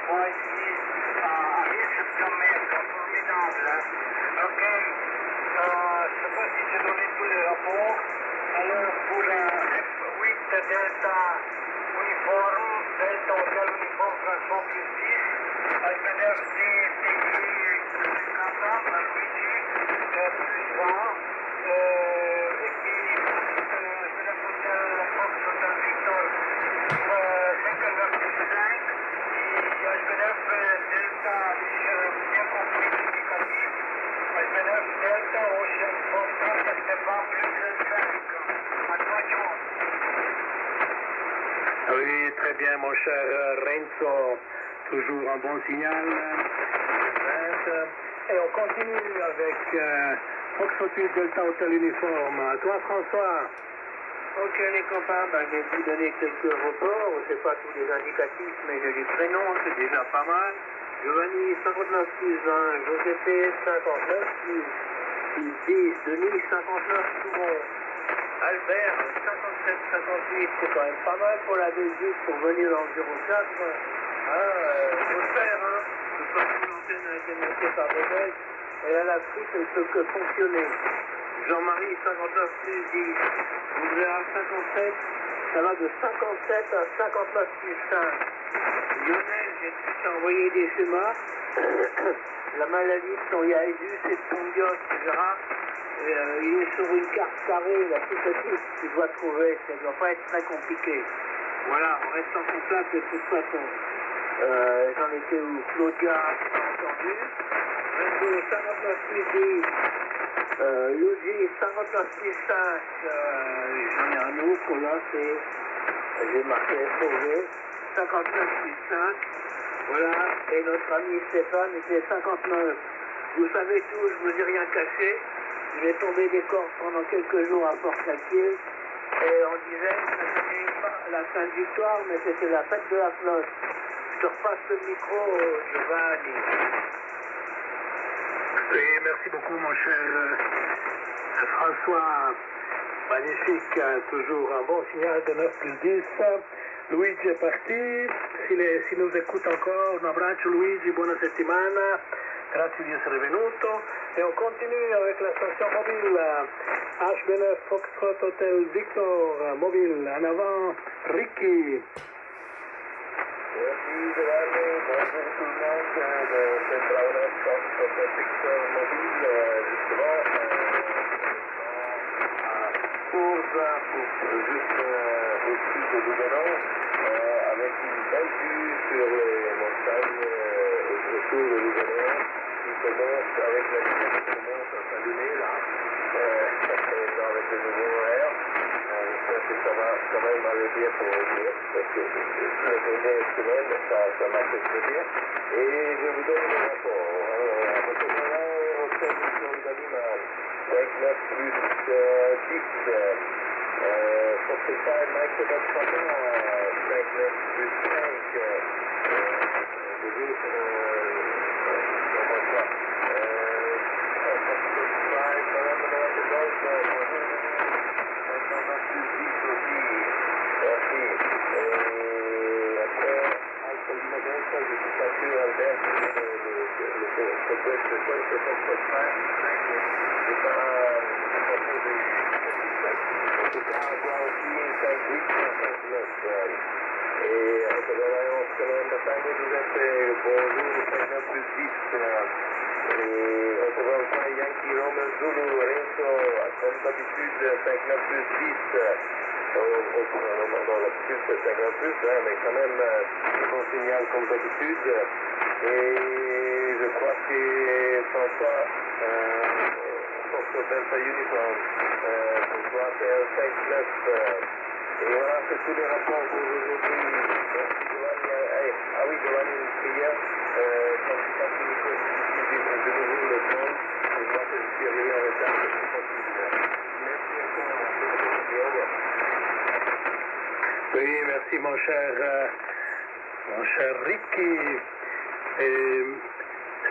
fois ici à Septembre, formidable. Ok, je ne sais pas si j'ai donné tous les rapports. Alors pour la F8 Delta uniforme, Delta Hotel uniforme François plus 10, SBNF DTI Capable, Luigi plus 20, équipe SBNF Hotel Fox Hotel Victor 59 plus 5. SBNF Delta, si j'ai bien compris l'indicatif, SBNF Delta Ocean Foxtrot Esteban plus 5. À toi, John. Oui, très bien, mon cher Renzo. Toujours un bon signal. Et on continue avec Foxtrot Delta Hotel Uniforme. À toi, François. Ok les copains, j'ai pu donner quelques reports, c'est pas tous les indicatifs, mais j'ai du prénom, c'est déjà pas mal. Giovanni 59 plus 20, Giuseppe 59 plus 10, Denis 59 tout rond, Albert 57-58, c'est quand même pas mal pour la Belgique pour venir dans le 04. Faut le faire, hein. Le parti d'antenne a été monté par des Belges, et là l'Afrique ne peut que fonctionner. Jean-Marie 59 plus 10, Andrea 57, ça va de 57 à 59 plus 5. Lionel, j'ai pu t'envoyer des schémas. La maladie de ton Yaézus et de ton Dios, etc. Il est sur une carte carrée, la plus petite que tu dois trouver, ça ne doit pas être très compliqué. Voilà, on reste en contact de toute façon. J'en étais où Claudia, tu as entendu. 22, 59 plus 10. Luigi 59 plus 5, j'en ai un autre là, j'ai marqué SOV, 59 plus 5, voilà, et notre ami Stéphane était 59. Vous savez tout, je vous ai rien caché, il est tombé des cordes pendant quelques jours à Port-Laquille, et on disait que ça n'était pas la fin de victoire, mais c'était la fête de la flotte. Je te repasse le micro, Giovanni. Oui, merci beaucoup, mon cher François. Magnifique, toujours un bon signal de 9 plus 10. Luigi est parti. S'il nous écoute encore, un abbraccio Luigi, buona settimana. grazie di essere venuto e on continue avec la station mobile HB9 Foxtrot Hotel Victor mobile. En avant, Ricky. Merci Giovanni, bonjour tout le monde de Central West Foxtrot Victor mobile, justement à Tours, juste au-dessus de Lugano, avec une belle vue sur les montagnes autour de Lugano, qui commence avec la lumière qui commence à s'allumer là, avec le nouveau horaire. J'espère que ça va quand même aller bien pour aujourd'hui, parce que les premières semaines, ça marche très bien. Et je vous donne le rapport. Alors, votre horaire au service d'animal, 59 plus 10. Fortified Microbat Papa, 59 plus 5. Et en montagne durante bonjour 59 plus 10 et on se revoit Yankee Roman Zulu Renzo comme d'habitude 59 plus 10 non l'habitude c'est 50 plus mais quand même c'est bon signal comme d'habitude et je crois que François Fox Delta Uniform pour toi c'est 59 et voilà, c'est tous les rapports pour aujourd'hui. Merci Giovanni. Ah oui, Giovanni, hier, quand tu as fini de nouveau le temps, je vois que je suis arrivé en retard, c'est plus possible. Merci encore. Oui, merci mon cher Ricky.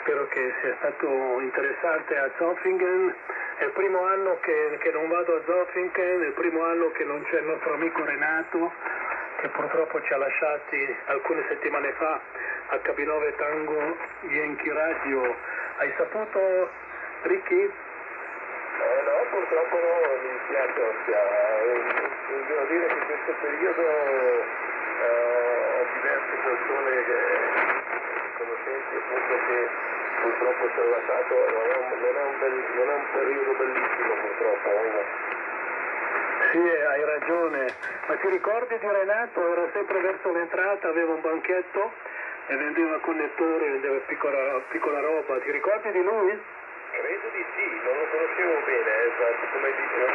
Spero che sia stato interessante a Zofingen. È il primo anno che non vado a Zofingen, è il primo anno che non c'è il nostro amico Renato, che purtroppo ci ha lasciati alcune settimane fa a KB9 Tango Yankee Radio. Hai saputo, Ricky? No, purtroppo no, mi dispiace. Devo dire che in questo periodo ho diverse persone conoscenti appunto che purtroppo ci ho lasciato, non è un periodo bellissimo purtroppo. Sì, hai ragione, ma ti ricordi di Renato? Era sempre verso l'entrata, aveva un banchetto e vendeva connettori, vendeva piccola roba, ti ricordi di lui? Credo di sì, non lo conoscevo bene, come dicevo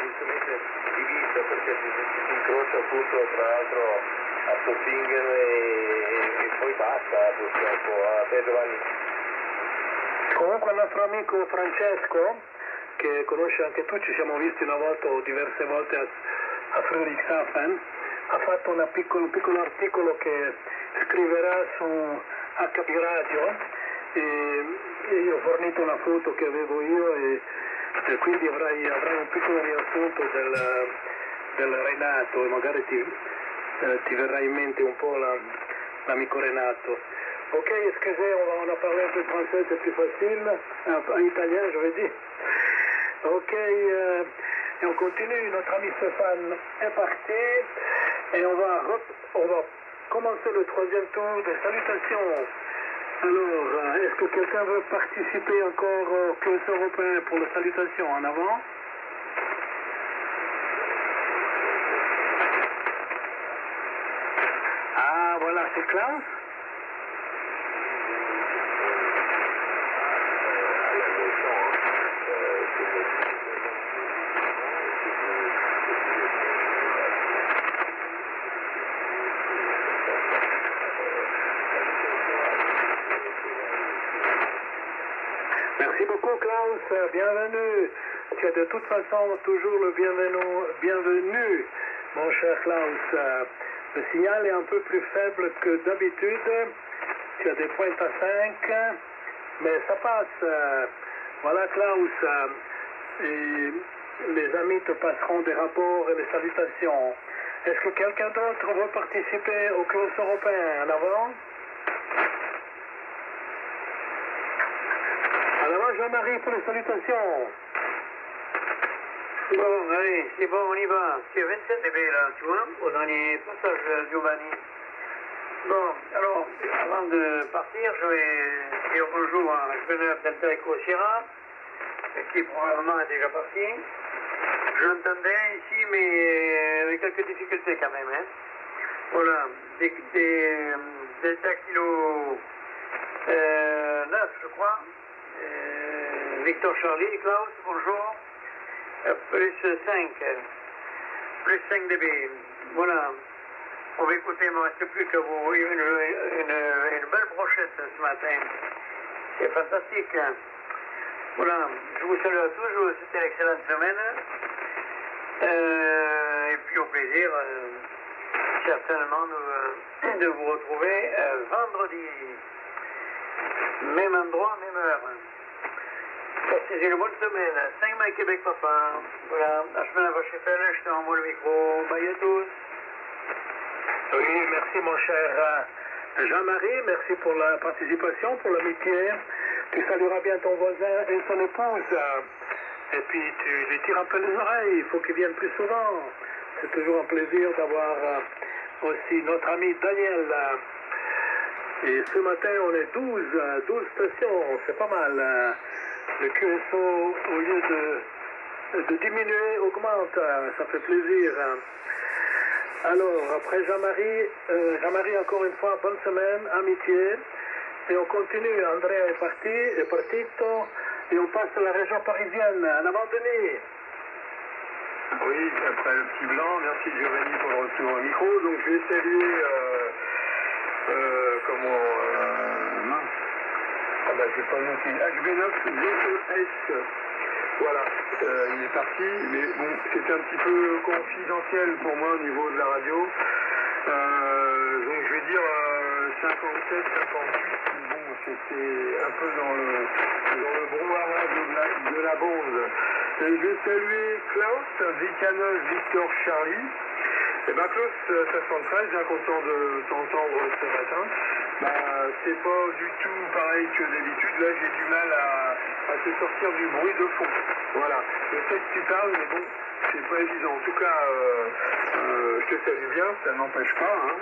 giustamente di vista perché si incrocia appunto tra l'altro a Zofingen e poi basta purtroppo. A te Giovanni. Comunque il nostro amico Francesco, che conosce anche tu, ci siamo visti una volta o diverse volte a Friedrichshafen, ha fatto un piccolo articolo che scriverà su HB Radio e io ho fornito una foto che avevo io e quindi avrai un piccolo riassunto del Renato e magari ti verrà in mente un po' l'amico Renato. Ok, excusez, on a parlé un peu français, c'est plus facile. En italien, je veux dire. Ok, et on continue. Notre ami Stéphane est parti. Et on va commencer le troisième tour des salutations. Alors, est-ce que quelqu'un veut participer encore au Club européen pour les salutations? En avant. Ah, voilà, c'est Klaus. Merci beaucoup Klaus, bienvenue. Tu es de toute façon toujours le bienvenu, mon cher Klaus. Le signal est un peu plus faible que d'habitude. Tu as des pointes à 5, mais ça passe. Voilà Klaus. Et les amis te passeront des rapports et des salutations. Est-ce que quelqu'un d'autre veut participer au Club européen? En avant. Jean-Marie pour les salutations. Bon, allez, c'est bon, on y va. C'est 27 dB là, tu vois, au dernier passage Giovanni. Bon, alors, avant de partir, je vais dire bonjour à Genève d'Alterico Sierra, qui probablement est déjà parti. Je l'entendais ici, mais avec quelques difficultés quand même. Hein. Voilà, des kilos 9, je crois. Victor Charlie, Klaus, bonjour. Plus 5 dB. Voilà. On va écouter, il ne me reste plus que vous. Une belle brochette ce matin. C'est fantastique. Hein. Voilà. Je vous salue à tous. Je vous souhaite une excellente semaine. Et puis au plaisir, certainement, de vous retrouver vendredi. Même endroit, même heure. Passez une bonne semaine. 5 mai Québec, papa. Voilà. La semaine va chez Fell, je te renvoie le micro. Bye à tous. Oui, merci mon cher Jean-Marie, merci pour la participation, pour l'amitié. Tu salueras bien ton voisin et son épouse. Et puis tu lui tires un peu les oreilles, il faut qu'il vienne plus souvent. C'est toujours un plaisir d'avoir aussi notre ami Daniel. Et ce matin, on est 12 stations, c'est pas mal. Le QSO, au lieu de diminuer, augmente, ça fait plaisir. Alors, après Jean-Marie, encore une fois, bonne semaine, amitié. Et on continue, Andrea est partito, et on passe à la région parisienne, à Denis. Oui, après le petit blanc, merci Giovanni pour le retour au micro. Donc je vais saluer, j'ai pas noté, HB9 voilà, il est parti, mais bon, c'était un petit peu confidentiel pour moi au niveau de la radio. Donc je vais dire 57, 58, bon, c'était un peu dans le brouhaha de la bande. Et je vais saluer Klaus, Vicanos, Victor Charlie. Et ben Klaus 73, bien content de t'entendre ce matin. C'est pas du tout pareil que d'habitude. Là, j'ai du mal à te sortir du bruit de fond. Voilà. Je sais que tu parles, mais bon, c'est pas évident. En tout cas, je te salue bien, ça n'empêche pas. Hein.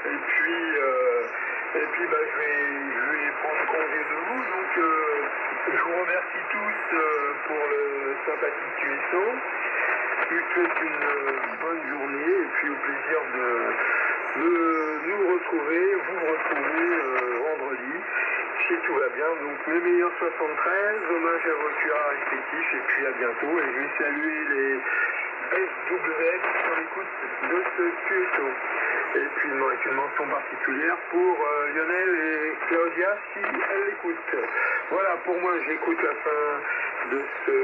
Et puis, je vais prendre congé de vous. Donc, je vous remercie tous pour le sympathique QSO. Je vous souhaite une bonne journée et puis au plaisir de nous retrouver, vous retrouver vendredi, si tout va bien. Donc mes meilleurs 73, hommage à vos tueurs respectifs et puis à bientôt. Et je vais saluer les SWF qui sont à l'écoute de ce QSO. Et puis une mention particulière pour Lionel et Claudia si elles l'écoutent. Voilà, pour moi j'écoute la fin de ce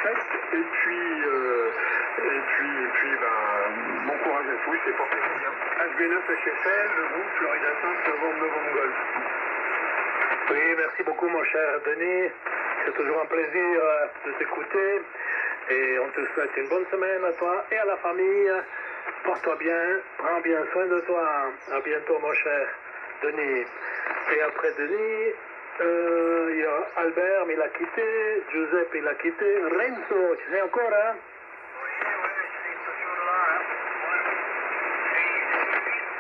set et puis bon courage à tous et portez-vous bien. HB9 HFL, le groupe Florida 5 Novembre Golf. Oui, merci beaucoup mon cher Denis. C'est toujours un plaisir de t'écouter. Et on te souhaite une bonne semaine à toi et à la famille. Porte-toi bien, prends bien soin de toi. À bientôt mon cher Denis. Et après Denis, il y a Albert, mais il a quitté. Giuseppe, il a quitté. Renzo, tu sais encore, hein? Oui, je suis toujours là. Hein.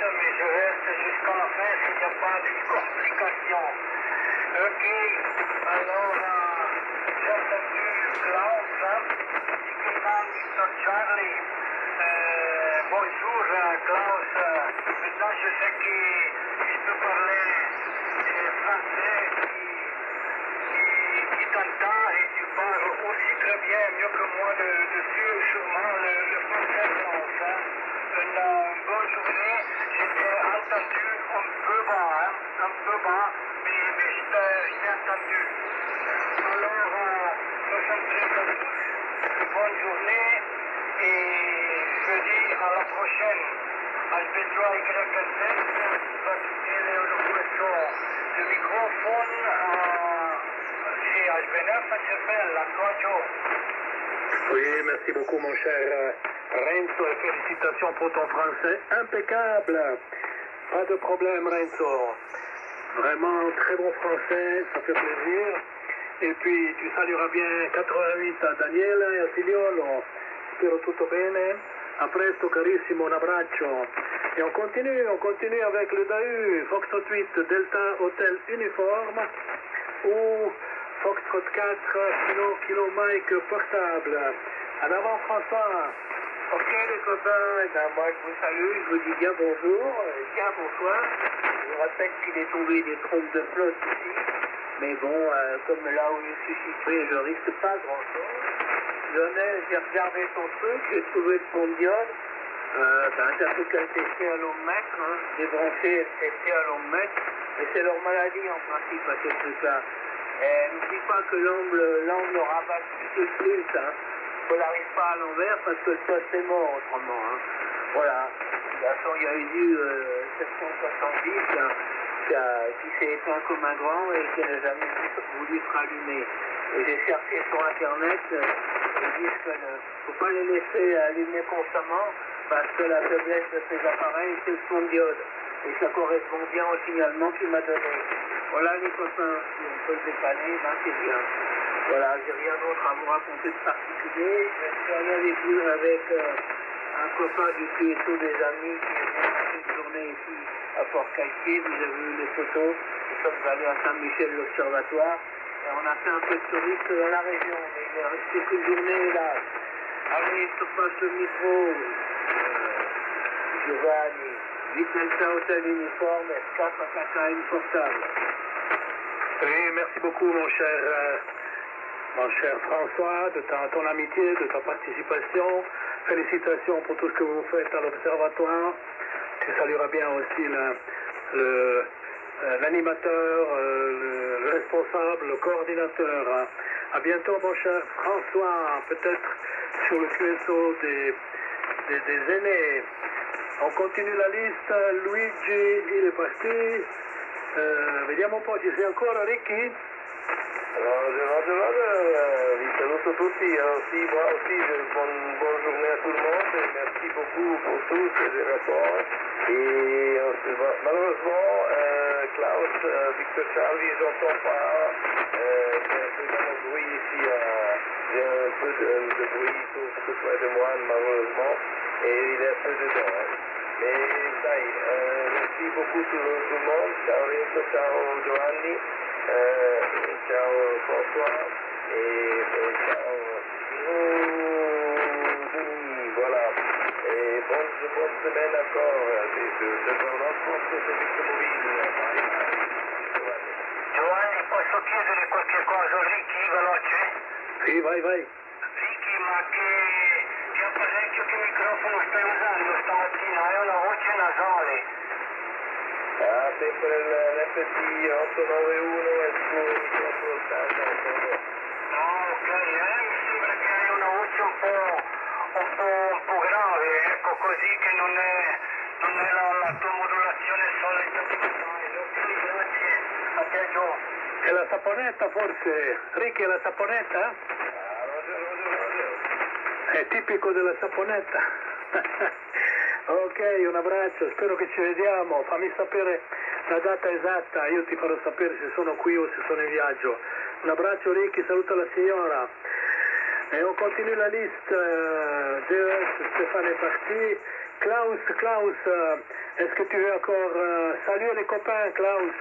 Mais je reste jusqu'à la fin s'il n'y a pas de complications. Ok, alors j'ai entendu Klaus, Victor Charlie. Bonjour Klaus, maintenant je sais que je peux parler français qui t'entend et tu parles aussi très bien, mieux que moi dessus, sûrement le français Klaus. Hein. Une bonne journée, j'ai entendu un peu bas, mais j'ai entendu. Alors, nous sommes très heureux, bonne journée et je dis à la prochaine. HB3YZ, le microphone chez HB9 HFL, la Toacho. Oui, merci beaucoup mon cher Renzo et félicitations pour ton français impeccable. Pas de problème Renzo. Vraiment très bon français, ça fait plaisir. E puis tu salueras bien 88 a Daniela e a Figliolo. Spero tutto bene. A presto carissimo, un abbraccio. Et on continue avec le DAU, Foxtrot 8 Delta Hotel Uniforme ou Foxtrot 4 Kilo Mike portable. En avant François. Ok les copains, eh ben, moi je vous salue, je vous dis bien bonjour, bien bonsoir. Je vous rappelle qu'il est tombé des trompes de flotte ici, mais bon, comme là où je suis situé, je risque pas grand chose. Lionel, j'ai regardé ton truc, j'ai trouvé ton diode, t'as fait qu'elle testait à l'ohmmètre, hein, débranché, testé à l'ohmmètre, et c'est leur maladie en principe à ces trucs-là. Et n'oublie pas que l'angle rabat plus, hein. On n'arrive pas à l'envers parce que le poste est mort autrement. Hein. Voilà. De toute façon, il y a eu du 770 qui s'est éteint comme un grand et qui n'a jamais voulu se rallumer. Et j'ai cherché sur Internet, ils disent qu'il ne faut pas les laisser allumer constamment parce que la faiblesse de ces appareils, c'est le son diode. Et ça correspond bien au signalement qu'il m'a donné. Voilà les copains, si on peut le dépanner, ben c'est bien. Voilà, j'ai rien d'autre à vous raconter de particulier. Je suis allé avec un copain du QSO des Amis qui est venu passer une journée ici à Port-Calquier. Vous avez vu les photos. Nous sommes allés à Saint-Michel, l'Observatoire. Et on a fait un peu de tourisme dans la région. Mais il est resté qu'une journée là. Allez, je te passe le micro. Giovanni, 8 Delta Hotel Uniforme, S4 AKM portable. Oui, merci beaucoup mon cher François, de ton amitié, de ta participation. Félicitations pour tout ce que vous faites à l'Observatoire. Tu salueras bien aussi l'animateur, le responsable, le coordinateur. À bientôt mon cher François, peut-être sur le QSO des aînés. On continue la liste. Luigi, il est parti. Vediamo un po', ci sei ancora Ricky? Roger, vi saluto tutti, aussi, moi aussi, bonne journée à tout le monde et merci beaucoup pour tous ces rapports. Et malheureusement, Klaus, Victor Charlie, j'entends pas, j'ai un peu de bruit ici, j'ai un peu de bruit tout près de moi malheureusement, et il est un peu dedans. Mais ça y est, merci beaucoup tout le monde, ciao Renzo, ciao Giovanni. Ciao François et ciao Denis, voilà. Et bonne semaine encore de lancement sur servizio mobile. Giovanni, posso chiedere qualche cosa a Ricky veloce? Sì, vai. Ricky, ma che apparecchio, che microfono stai usando stamattina? È una voce nasale. Sempre l'FT 891 e il suo microfono standard. Ok, mi sembra che hai una voce un po' grave, ecco, così che non è la tua modulazione solita di style. Ok, grazie. A te Gio. È la saponetta forse? Ricky, è la saponetta? Roger. È tipico della saponetta. Ok, un abbraccio, spero che ci vediamo, fammi sapere la data esatta, io ti farò sapere se sono qui o se sono in viaggio. Un abbraccio Ricky, saluta la signora. Et on continue la liste. Stéphane est parti. Klaus, est-ce que tu veux encore saluer les copains, Klaus?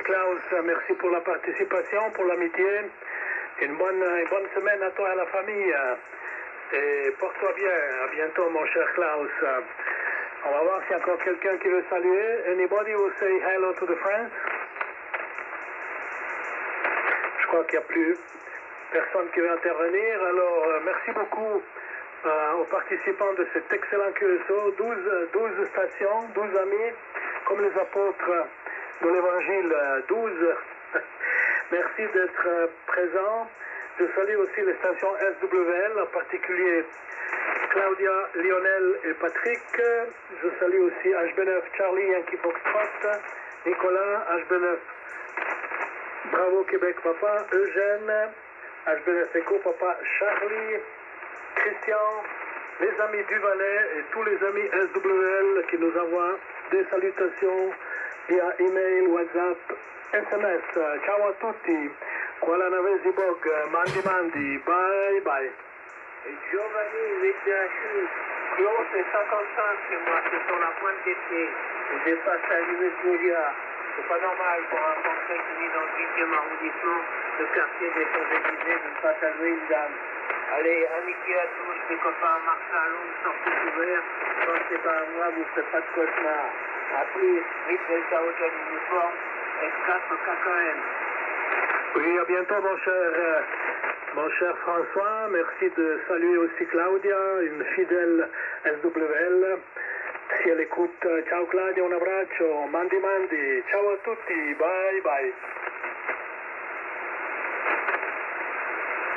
Klaus, merci pour la participation, pour l'amitié. Une bonne semaine à toi et à la famille. Et porte-toi bien. À bientôt, mon cher Klaus. On va voir s'il y a encore quelqu'un qui veut saluer. Anybody will say hello to the friends? Je crois qu'il n'y a plus personne qui veut intervenir. Alors, merci beaucoup aux participants de cet excellent QSO. 12 stations, 12 amis, comme les apôtres de l'Évangile 12. Merci d'être présents. Je salue aussi les stations SWL, en particulier Claudia, Lionel et Patrick. Je salue aussi HB9 Charlie Yankee Foxtrot, Nicolas, HB9 Bravo Québec Papa, Eugène, HB9 Echo Papa Charlie, Christian, les amis du Valais et tous les amis SWL qui nous envoient des salutations via email, WhatsApp, SMS. Ciao a tutti. Quella navesi bog, mandi, bye bye. Giovanni, Védachi, Claude et 55, c'est moi, c'est sur la pointe des pieds. Je dépasse à Julia. C'est pas normal pour un Français qui vit dans le 8e arrondissement, le quartier des Champs-Élysées, de ne pas saluer une dame. Allez, amitié à tous, les copains, marchez à Londres, sortez ouverts. Pensez pas à moi, vous ne faites pas de cauchemar. A plus, vite Delta Hotel Uniforme, S4 KKM. Oui, à bientôt, mon cher François. Merci de saluer aussi Claudia, une fidèle SWL. Si elle écoute, ciao Claudia, un abbraccio, mandi, ciao a tutti, bye bye.